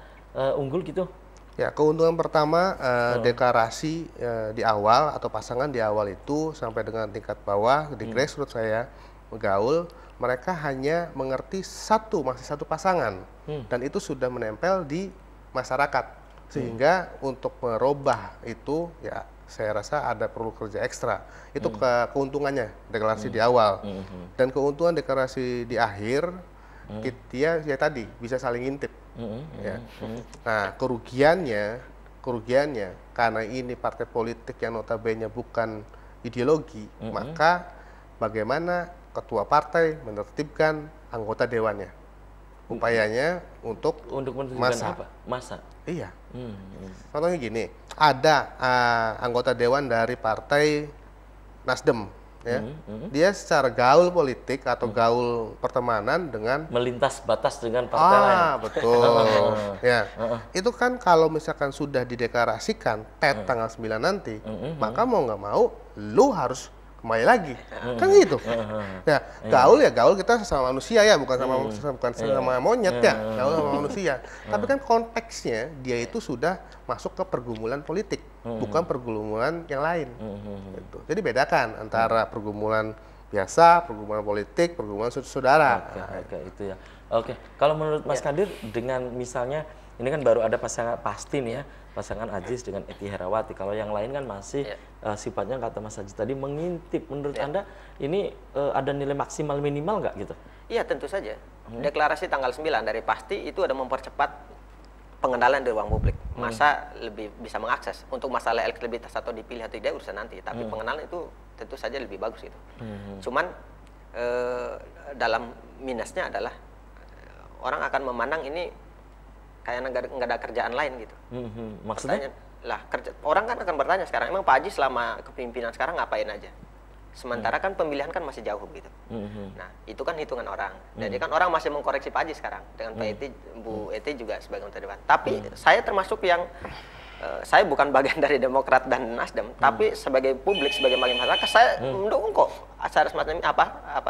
unggul gitu. Ya, keuntungan pertama deklarasi di awal atau pasangan di awal itu sampai dengan tingkat bawah di grassroots saya bergaul, mereka hanya mengerti masih satu pasangan dan itu sudah menempel di masyarakat sehingga untuk merubah itu ya saya rasa ada perlu kerja ekstra. Itu keuntungannya deklarasi di awal dan keuntungan deklarasi di akhir. Dia ya tadi bisa saling intip. Ya. Nah kerugiannya karena ini partai politik yang notabene bukan ideologi, maka bagaimana ketua partai menertibkan anggota dewannya, upayanya untuk masa apa? Masa. Iya. Contohnya gini, ada anggota dewan dari partai Nasdem ya, dia secara gaul politik atau gaul pertemanan dengan melintas batas dengan partai lain. Betul. Ya. Itu kan kalau misalkan sudah dideklarasikan tanggal 9 nanti, maka mau nggak mau lu harus kembali lagi. Kan gitu. Nah, gaul ya gaul, kita sesama manusia ya, bukan sama monyet ya, gaul sama manusia. Tapi kan konteksnya dia itu sudah masuk ke pergumulan politik, bukan pergumulan yang lain. Gitu. Jadi bedakan antara pergumulan biasa, pergumulan politik, pergumulan saudara. Oke, itu ya. Oke, kalau menurut Mas Kadir, dengan misalnya ini kan baru ada pasangan pasti nih ya, pasangan Ajis dengan Ety Herawati. Kalau yang lain kan masih sifatnya kata Mas Haji tadi mengintip. Menurut Anda ini ada nilai maksimal minimal nggak gitu? Iya, tentu saja. Deklarasi tanggal 9 dari pasti itu ada mempercepat pengenalan di ruang publik. Masa lebih bisa mengakses. Untuk masalah elektabilitas atau dipilih atau tidak urusan nanti. Tapi pengenalan itu tentu saja lebih bagus gitu. Cuman dalam minusnya adalah orang akan memandang ini kayak nggak ada kerjaan lain gitu. Maksudnya? Orang kan akan bertanya sekarang, emang Pak Haji selama kepemimpinan sekarang ngapain aja? Sementara kan pemilihan kan masih jauh gitu. Nah, itu kan hitungan orang. Jadi kan orang masih mengkoreksi Pak Haji sekarang dengan Pak Ety, Bu Ety juga sebagai Menteri Dewan. Tapi saya termasuk yang saya bukan bagian dari Demokrat dan Nasdem, tapi sebagai publik, sebagai masyarakat, saya mendukung kok acara semacam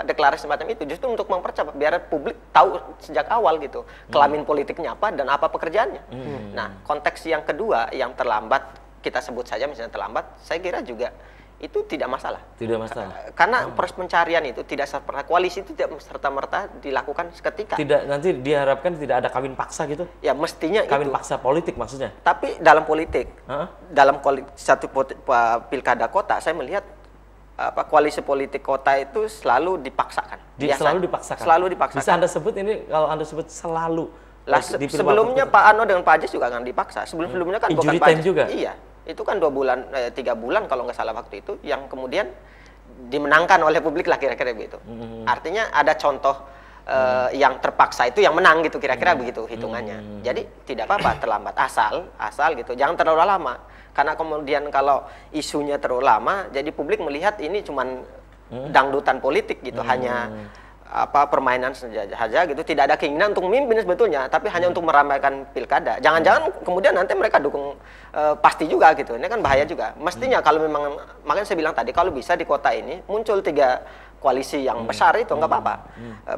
deklarasi semacam itu justru untuk mempercepat biar publik tahu sejak awal gitu kelamin politiknya apa dan apa pekerjaannya. Nah, konteks yang kedua yang terlambat, kita sebut saja misalnya terlambat, saya kira juga itu tidak masalah. Tidak masalah. Karena proses pencarian itu tidak serta koalisi itu tidak serta-merta dilakukan seketika. Tidak, nanti diharapkan tidak ada kawin paksa gitu. Ya mestinya kawin itu. Paksa politik maksudnya. Tapi dalam politik, dalam satu pilkada kota, saya melihat koalisi politik kota itu selalu dipaksakan. Selalu dipaksakan. Selalu dipaksakan. Bisa Anda sebut ini, kalau Anda sebut selalu. Sebelumnya Pak Ano dengan Pak Ajis juga akan dipaksa. Sebelumnya kan bukan Pak Ajis juga. Iya. Itu kan 2 bulan, 3 bulan kalau nggak salah waktu itu, yang kemudian dimenangkan oleh publik lah kira-kira begitu. Artinya ada contoh yang terpaksa itu yang menang gitu kira-kira begitu hitungannya. Jadi tidak apa-apa terlambat, asal gitu, jangan terlalu lama. Karena kemudian kalau isunya terlalu lama, jadi publik melihat ini cuman dangdutan politik gitu, hanya permainan saja gitu, tidak ada keinginan untuk memimpin sebetulnya, tapi hanya untuk meramaikan pilkada. Jangan-jangan kemudian nanti mereka dukung pasti juga gitu. Ini kan bahaya juga. Mestinya kalau memang, makanya saya bilang tadi kalau bisa di kota ini muncul 3 koalisi yang besar itu nggak apa-apa.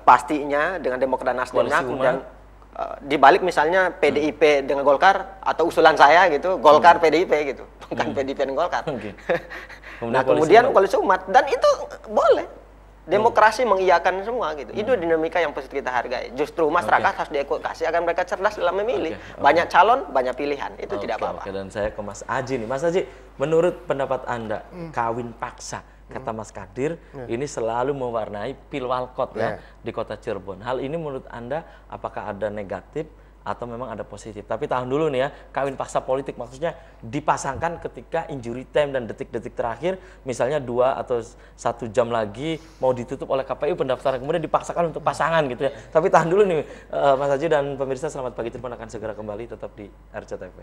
Pastinya dengan Demokrat dan Nasdemnya, kemudian dibalik misalnya PDIP dengan Golkar, atau usulan saya gitu, Golkar PDIP gitu, bukan PDIP dan Golkar. Nah kemudian koalisi umat, dan itu boleh. Demokrasi mengiyakan semua gitu. Itu dinamika yang positif kita hargai. Justru masyarakat harus diedukasi agar mereka cerdas dalam memilih. Banyak calon, banyak pilihan. Itu tidak apa-apa. Dan saya ke Mas Haji nih. Mas Haji, menurut pendapat Anda, kawin paksa, kata Mas Kadir, ini selalu mewarnai pilwalkot ya di Kota Cirebon. Hal ini menurut Anda apakah ada negatif atau memang ada positif? Tapi tahan dulu nih ya, kawin paksa politik maksudnya dipasangkan ketika injury time dan detik-detik terakhir, misalnya 2 atau 1 jam lagi mau ditutup oleh KPU pendaftaran, kemudian dipaksakan untuk pasangan gitu ya. Tapi tahan dulu nih Mas Haji dan pemirsa, selamat pagi, Cirebon akan segera kembali tetap di RCTV.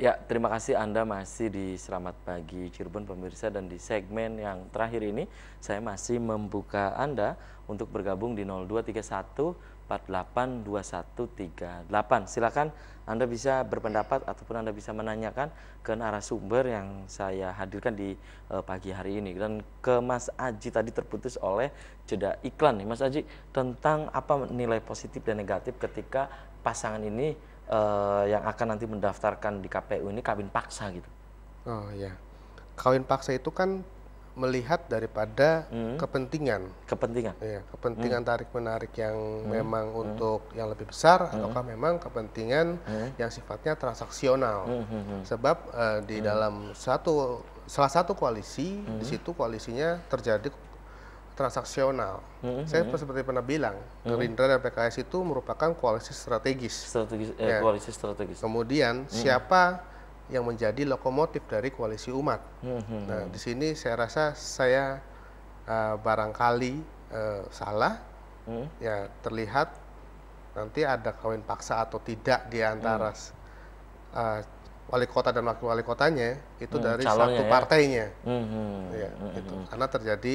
Ya, terima kasih Anda masih di Selamat Pagi Cirebon pemirsa, dan di segmen yang terakhir ini saya masih membuka Anda untuk bergabung di 0231 482138. Silakan Anda bisa berpendapat ataupun Anda bisa menanyakan ke narasumber yang saya hadirkan di pagi hari ini. Dan ke Mas Aji tadi terputus oleh jeda iklan nih. Mas Aji, tentang apa nilai positif dan negatif ketika pasangan ini yang akan nanti mendaftarkan di KPU ini kawin paksa gitu. Oh ya, kawin paksa itu kan melihat daripada kepentingan. Ya, kepentingan tarik menarik yang memang untuk yang lebih besar, ataukah memang kepentingan yang sifatnya transaksional. Sebab di dalam salah satu koalisi, di situ koalisinya terjadi transaksional. Saya seperti pernah bilang, Gerindra dan PKS itu merupakan koalisi strategis. Koalisi strategis. Kemudian siapa yang menjadi lokomotif dari koalisi umat? Nah, di sini saya rasa saya barangkali salah, ya terlihat nanti ada kawin paksa atau tidak di antara wali kota dan wakil wali kotanya itu dari satu partainya, gitu. Karena terjadi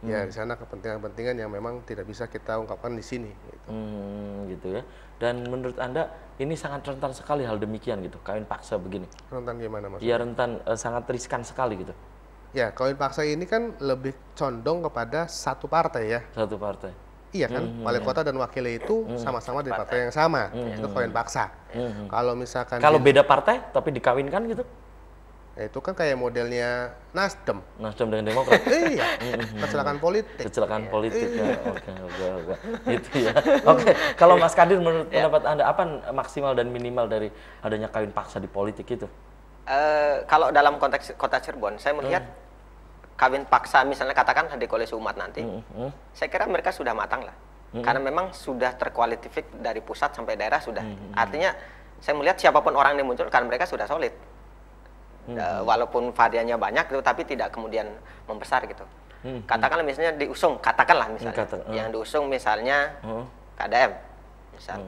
ya di sana kepentingan-kepentingan yang memang tidak bisa kita ungkapkan di sini. Gitu. Gitu ya. Dan menurut Anda ini sangat rentan sekali hal demikian gitu, kawin paksa begini. Rentan gimana maksudnya? Ya rentan, sangat riskan sekali gitu. Ya kawin paksa ini kan lebih condong kepada satu partai ya. Satu partai. Iya kan, wali kota dan wakilnya itu sama-sama dari partai yang sama, itu kawin paksa. Kalau misalkan beda partai tapi dikawinkan gitu? Ya, itu kan kayak modelnya Nasdem. Nasdem dengan Demokrat. Iya, kecelakaan politik. Kecelakaan politik ya. Oke. Itu ya. Oke, kalau Mas Kadir menurut pendapat Anda apa maksimal dan minimal dari adanya kawin paksa di politik itu? Kalau dalam konteks Kota Cirebon, saya melihat kawin paksa misalnya katakan di koalisi umat nanti, saya kira mereka sudah matang lah. Karena memang sudah terkualitifik dari pusat sampai daerah sudah. Artinya saya melihat siapapun orang yang muncul karena mereka sudah solid. Walaupun variannya banyak gitu, tapi tidak kemudian membesar gitu. Katakanlah misalnya diusung, yang diusung misalnya KDM, misal.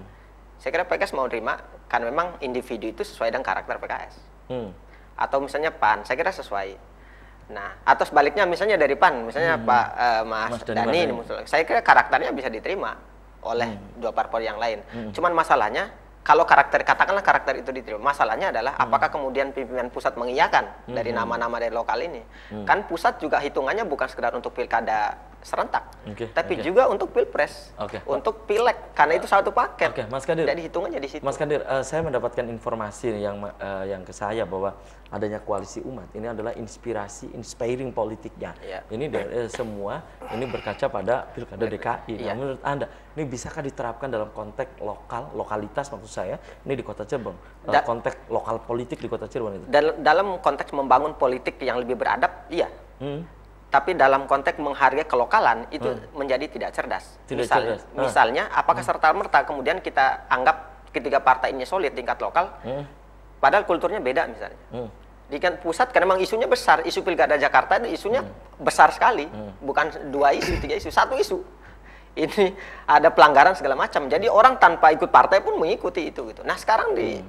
Saya kira PKS mau terima karena memang individu itu sesuai dengan karakter PKS. Atau misalnya PAN, saya kira sesuai. Nah, atau sebaliknya misalnya dari PAN, misalnya Mas Dhani ini muncul, saya kira karakternya bisa diterima oleh dua parpol yang lain. Cuman masalahnya kalau katakanlah karakter itu diterima, masalahnya adalah apakah kemudian pimpinan pusat mengiyakan dari nama-nama dari lokal ini. Kan pusat juga hitungannya bukan sekedar untuk pilkada serentak, tapi juga untuk pilpres, untuk pileg, karena itu satu paket. Mas Kadir. Jadi hitungannya di situ. Mas Kadir, saya mendapatkan informasi yang ke saya bahwa adanya koalisi umat ini adalah inspiring politiknya. Ini dari semua ini berkaca pada pilkada DKI. Nah, menurut Anda ini bisakah diterapkan dalam konteks lokalitas maksud saya ini di Kota Cirebon, konteks lokal politik di Kota Cirebon itu? Dalam konteks membangun politik yang lebih beradab, iya. Tapi dalam konteks menghargai kelokalan itu menjadi tidak cerdas. Misalnya, apakah serta-merta kemudian kita anggap ketiga partai ini solid tingkat lokal, padahal kulturnya beda misalnya. Di kan pusat karena memang isunya besar, isu pilkada Jakarta itu isunya besar sekali, bukan 2 isu, 3 isu, 1 isu. Ini ada pelanggaran segala macam. Jadi orang tanpa ikut partai pun mengikuti itu gitu. Nah sekarang di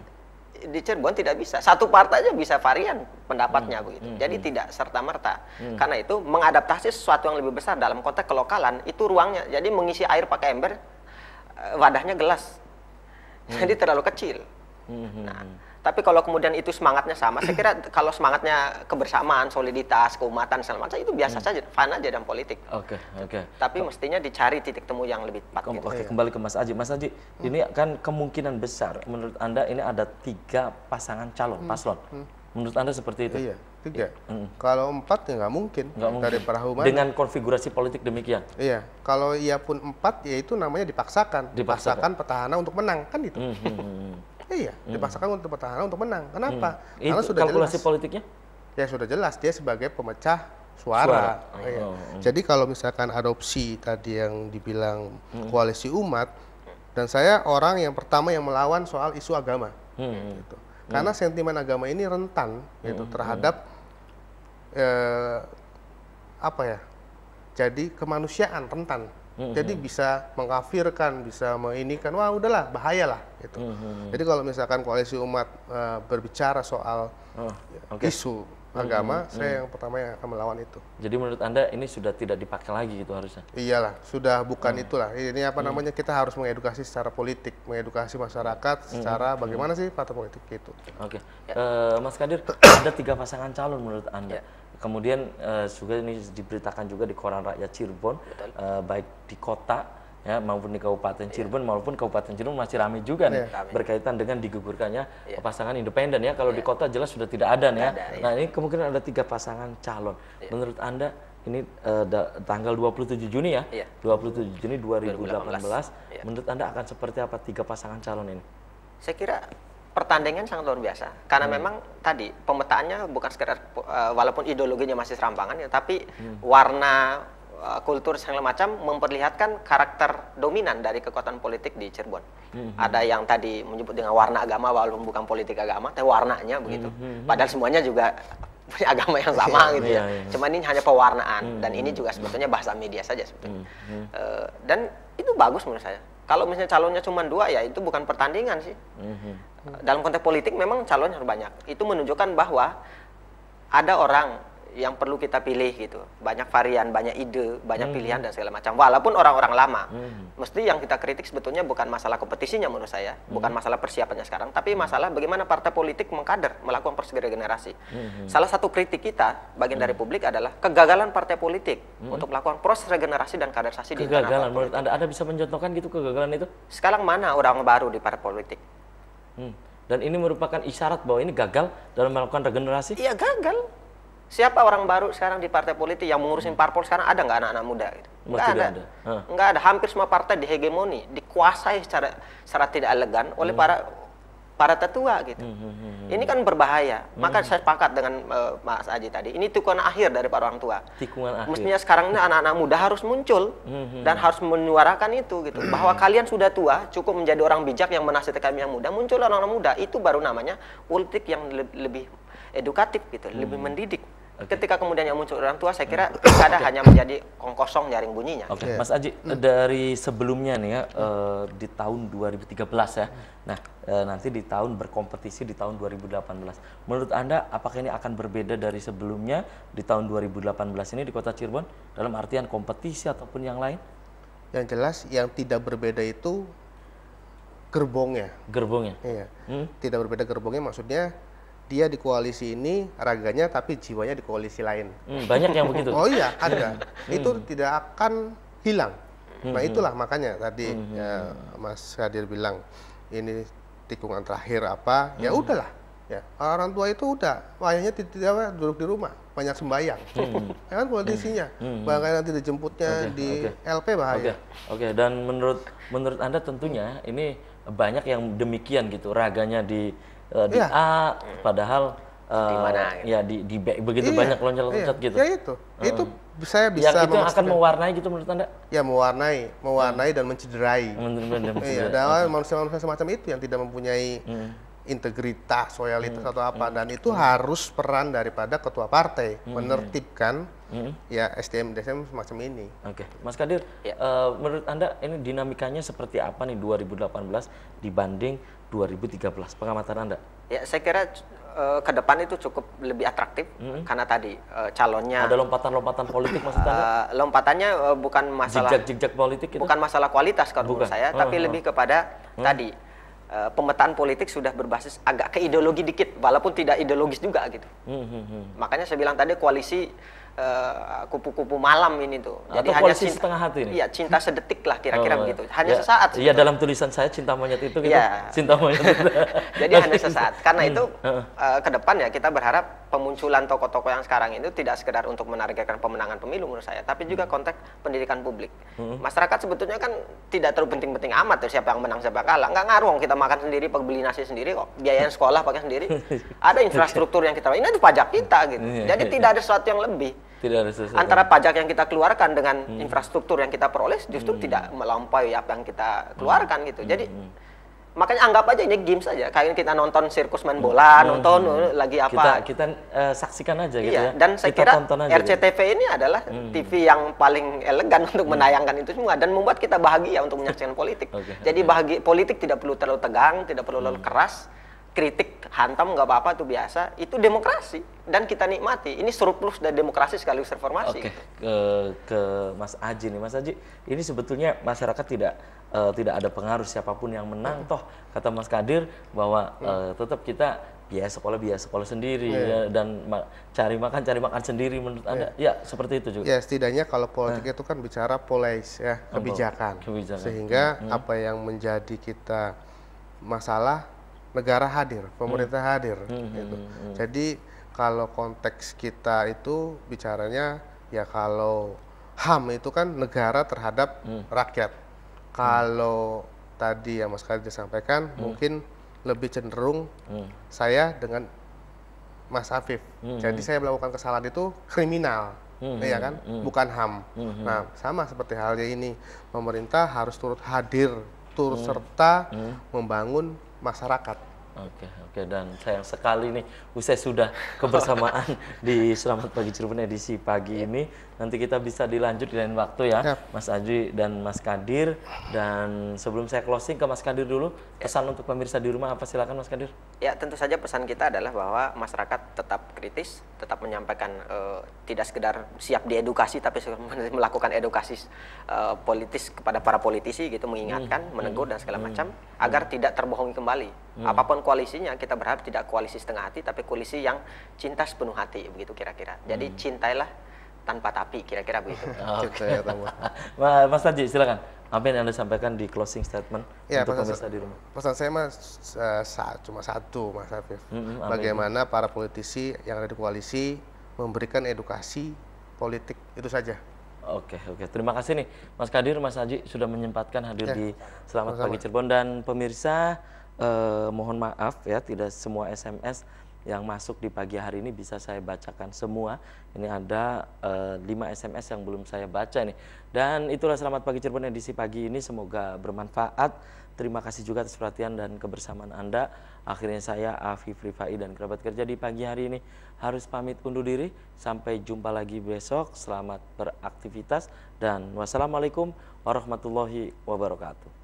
Cirebon tidak bisa, satu partai aja bisa varian pendapatnya begitu. Jadi tidak serta-merta. Karena itu mengadaptasi sesuatu yang lebih besar dalam konteks kelokalan itu ruangnya. Jadi mengisi air pakai ember, wadahnya gelas. Jadi terlalu kecil. Nah, tapi kalau kemudian itu semangatnya sama, saya kira kalau semangatnya kebersamaan, soliditas, keumatan, segala macam itu biasa saja, fun aja dalam politik. Tapi mestinya dicari titik temu yang lebih tepat. Kembali ke Mas Aji. Mas Aji, ini kan kemungkinan besar menurut Anda ini ada 3 pasangan calon paslon. Menurut Anda seperti itu? Iya, 3. Kalau 4 ya nggak mungkin. Dari perahu mana. Dengan konfigurasi politik demikian? Iya, kalau ia pun 4 ya itu namanya dipaksakan. Dipaksakan petahana untuk menang, kan itu. Iya, dipaksakan untuk petahana untuk menang. Kenapa? Karena sudah kalkulasi jelas. politiknya? Ya sudah jelas dia sebagai pemecah suara. Jadi kalau misalkan adopsi tadi yang dibilang koalisi umat, dan saya orang yang pertama yang melawan soal isu agama. Gitu. Karena sentimen agama ini rentan gitu, terhadap apa ya? Jadi kemanusiaan rentan. Jadi bisa mengkafirkan, bisa menginikan, wah udahlah bahayalah gitu. Jadi kalau misalkan koalisi umat berbicara soal isu agama, saya yang pertama yang akan melawan itu. Jadi menurut Anda ini sudah tidak dipakai lagi gitu harusnya? Iyalah, sudah bukan itulah. Ini apa namanya, kita harus mengedukasi secara politik, mengedukasi masyarakat secara bagaimana sih partai politik itu. Mas Kadir, ada 3 pasangan calon menurut Anda. Kemudian juga ini diberitakan juga di koran rakyat Cirebon, baik di kota ya maupun di Kabupaten Cirebon, maupun Kabupaten Cirebon masih ramai juga nih berkaitan dengan digugurkannya pasangan independen ya. Kalau di kota jelas sudah tidak ada nih ya. Nah ini kemungkinan ada 3 pasangan calon. Menurut Anda ini tanggal 27 Juni ya, 27 Juni 2018. Menurut Anda akan seperti apa 3 pasangan calon ini? Saya kira pertandingan sangat luar biasa karena memang tadi pemetaannya bukan sekedar walaupun ideologinya masih serampangan ya, tapi warna kultur segala macam memperlihatkan karakter dominan dari kekuatan politik di Cirebon. Ada yang tadi menyebut dengan warna agama walaupun bukan politik agama, tapi warnanya begitu. Padahal semuanya juga punya agama yang sama gitu ya. Cuma ini hanya pewarnaan dan ini juga sebetulnya bahasa media saja sebetulnya. Dan itu bagus menurut saya. Kalau misalnya calonnya cuma 2 ya itu bukan pertandingan sih. Dalam konteks politik memang calonnya harus banyak. Itu menunjukkan bahwa ada orang yang perlu kita pilih gitu. Banyak varian, banyak ide, banyak pilihan dan segala macam. Walaupun orang-orang lama. Mesti yang kita kritik sebetulnya bukan masalah kompetisinya menurut saya, bukan masalah persiapannya sekarang, tapi masalah bagaimana partai politik mengkader, melakukan proses regenerasi. Salah satu kritik kita bagian dari publik adalah kegagalan partai politik untuk melakukan proses regenerasi dan kaderisasi di internal. Kegagalan menurut Anda bisa mencontohkan gitu kegagalan itu? Sekarang mana orang baru di partai politik? Dan ini merupakan isyarat bahwa ini gagal dalam melakukan regenerasi? Iya gagal. Siapa orang baru sekarang di partai politik yang mengurusin parpol sekarang, ada nggak anak-anak muda? Gitu? Nggak ada. Nggak ada. Hampir semua partai dihegemoni, dikuasai secara tidak elegan oleh para tetua gitu. Ini kan berbahaya. Maka saya sepakat dengan Mas Aji tadi. Ini tikungan akhir dari para orang tua. Tikungan akhir. Mestinya sekarang ini anak-anak muda harus muncul dan harus menyuarakan itu gitu. Bahwa kalian sudah tua, cukup menjadi orang bijak yang menasihati kami yang muda. Muncul anak-anak muda. Itu baru namanya politik yang lebih edukatif gitu, lebih mendidik. Ketika kemudian yang muncul orang tua, saya kira pilkada hanya menjadi kosong nyaring bunyinya. Mas Aji, dari sebelumnya nih ya, di tahun 2013 ya, nah nanti di tahun berkompetisi di tahun 2018. Menurut Anda, apakah ini akan berbeda dari sebelumnya di tahun 2018 ini di Kota Cirebon, dalam artian kompetisi ataupun yang lain? Yang jelas, yang tidak berbeda itu gerbongnya. Gerbongnya? Iya, tidak berbeda gerbongnya maksudnya, dia di koalisi ini raganya tapi jiwanya di koalisi lain. Banyak yang begitu? Oh iya, ada. Itu tidak akan hilang. Nah itulah makanya tadi ya, Mas Kadir bilang ini tikungan terakhir apa, ya udahlah. Ya, orang tua itu udah, wayahnya tidak duduk di rumah, banyak sembahyang. Ya kan kondisinya. Bahkan nanti dijemputnya di LP bahaya. Oke, dan menurut Anda tentunya ini banyak yang demikian gitu, raganya di A, padahal ya di B, begitu banyak loncat-loncat gitu. Ya itu saya bisa yang itu akan mewarnai gitu menurut Anda? Ya mewarnai dan mencederai. Iya, dan manusia-manusia semacam itu yang tidak mempunyai integritas, loyalitas atau apa, dan itu harus peran daripada ketua partai menertibkan ya SDM semacam ini. Oke, Mas Kadir, menurut Anda ini dinamikanya seperti apa nih 2018 dibanding 2013, pengamatan Anda? Ya, saya kira ke depan itu cukup lebih atraktif karena tadi calonnya ada lompatan-lompatan politik maksud Anda? Lompatannya bukan masalah jejak politik itu? Bukan masalah kualitas kalau menurut saya, tapi lebih kepada tadi pemetaan politik sudah berbasis agak ke ideologi dikit, walaupun tidak ideologis juga gitu. Makanya saya bilang tadi koalisi kupu-kupu malam ini tuh. Jadi hanya setengah hati nih. Iya, cinta sedetik lah kira-kira begitu. Hanya sesaat. Iya, dalam tulisan saya cinta monyet itu gitu. Cinta monyet itu. Jadi hanya sesaat. Karena itu ke depan ya kita berharap pemunculan tokoh-tokoh yang sekarang itu tidak sekedar untuk menargetkan pemenangan pemilu menurut saya, tapi juga konteks pendidikan publik. Masyarakat sebetulnya kan tidak terlalu penting-penting amat tuh siapa yang menang siapa kalah. Nggak ngaruh kita makan sendiri, beli nasi sendiri kok. Biayain sekolah pakai sendiri. Ada infrastruktur yang kita, ini itu pajak kita gitu. Jadi tidak ada sesuatu yang lebih. Tidak ada sesuatu. Antara pajak yang kita keluarkan dengan infrastruktur yang kita peroleh justru tidak melampaui apa yang kita keluarkan gitu. Jadi makanya anggap aja ini game saja. Kayak kita nonton sirkus main bola, nonton lagi apa. Kita saksikan aja gitu ya. Dan saya kira RCTV ini adalah TV yang paling elegan untuk menayangkan itu semua dan membuat kita bahagia untuk menyaksikan politik. Jadi politik tidak perlu terlalu tegang, tidak perlu terlalu keras. Kritik, hantam, nggak apa-apa, itu biasa. Itu demokrasi dan kita nikmati. Ini surplus dari demokrasi sekaligus reformasi. Oke, ke Mas Aji nih, Mas Aji. Ini sebetulnya masyarakat tidak ada pengaruh siapapun yang menang. Toh kata Mas Kadir bahwa tetap kita biaya sekolah sendiri ya, dan cari makan sendiri. Menurut Anda, ya seperti itu juga. Ya setidaknya kalau politik itu kan bicara policy ya, kebijakan. Sehingga apa yang menjadi kita masalah, negara hadir, pemerintah hadir, gitu. Jadi kalau konteks kita itu bicaranya ya kalau HAM itu kan negara terhadap rakyat. Kalau tadi yang Mas Kadir sampaikan mungkin lebih cenderung saya dengan Mas Afif. Jadi saya melakukan kesalahan itu kriminal, ya kan, bukan HAM. Nah sama seperti halnya ini, pemerintah harus turut hadir, turut serta membangun masyarakat. Oke, dan sayang sekali nih usai sudah kebersamaan di Selamat Pagi Cirebon edisi pagi ini. Nanti kita bisa dilanjut di lain waktu ya, Mas Aji dan Mas Kadir. Dan sebelum saya closing ke Mas Kadir dulu, pesan untuk pemirsa di rumah apa, silakan Mas Kadir. Ya, tentu saja pesan kita adalah bahwa masyarakat tetap kritis, tetap menyampaikan tidak sekedar siap diedukasi, tapi melakukan edukasi politis kepada para politisi gitu, mengingatkan, menegur dan segala macam agar tidak terbohongi kembali. Apapun koalisinya, kita berharap tidak koalisi setengah hati, tapi koalisi yang cinta sepenuh hati, begitu kira-kira. Jadi cintailah tanpa tapi, kira-kira begitu. Mas Haji, silakan. Apa yang Anda sampaikan di closing statement untuk pemirsa di rumah? Pesan saya cuma satu, Mas Afif. Bagaimana para politisi yang ada di koalisi memberikan edukasi politik, itu saja. Oke. Terima kasih nih Mas Kadir, Mas Haji sudah menyempatkan hadir di Selamat Pagi Cirebon. Dan pemirsa, mohon maaf ya, tidak semua SMS yang masuk di pagi hari ini bisa saya bacakan semua. Ini ada 5 SMS yang belum saya baca nih. Dan itulah Selamat Pagi Cirebon edisi pagi ini, semoga bermanfaat. Terima kasih juga atas perhatian dan kebersamaan Anda. Akhirnya saya Afif Rifai dan kerabat kerja di pagi hari ini harus pamit undur diri. Sampai jumpa lagi besok. Selamat beraktivitas dan wassalamualaikum warahmatullahi wabarakatuh.